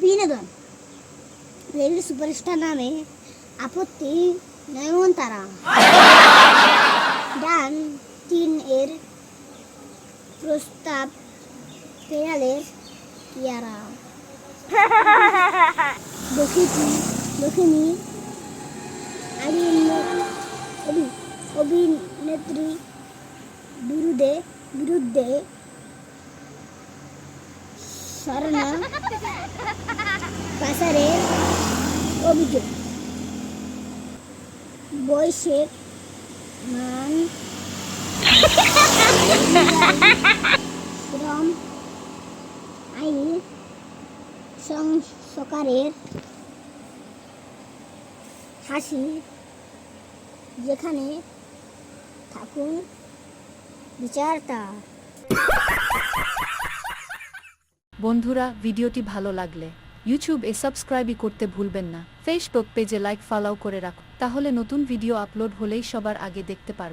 বিনোদন। Rail superstar নামে আপত্তি নয়নতারা। ডান 3 এর প্রস্তাব পেয়ালের কিয়ারা। দক্ষিণী অভিনেত্রী বিরুদ্ধে স্বর্ণ পাচারের অভিযোগ। বৈশ্বিক মান শ্রম আইন সংস্কারের হাসি যেখানে থাকুন বিচার তার। বন্ধুরা, ভিডিওটি ভালো লাগলে ইউটিউবে সাবস্ক্রাইব করতে ভুলবেন না। ফেসবুক পেজে লাইক ফলো করে রাখুন, তাহলে নতুন ভিডিও আপলোড হলেই সবার আগে দেখতে পারবেন।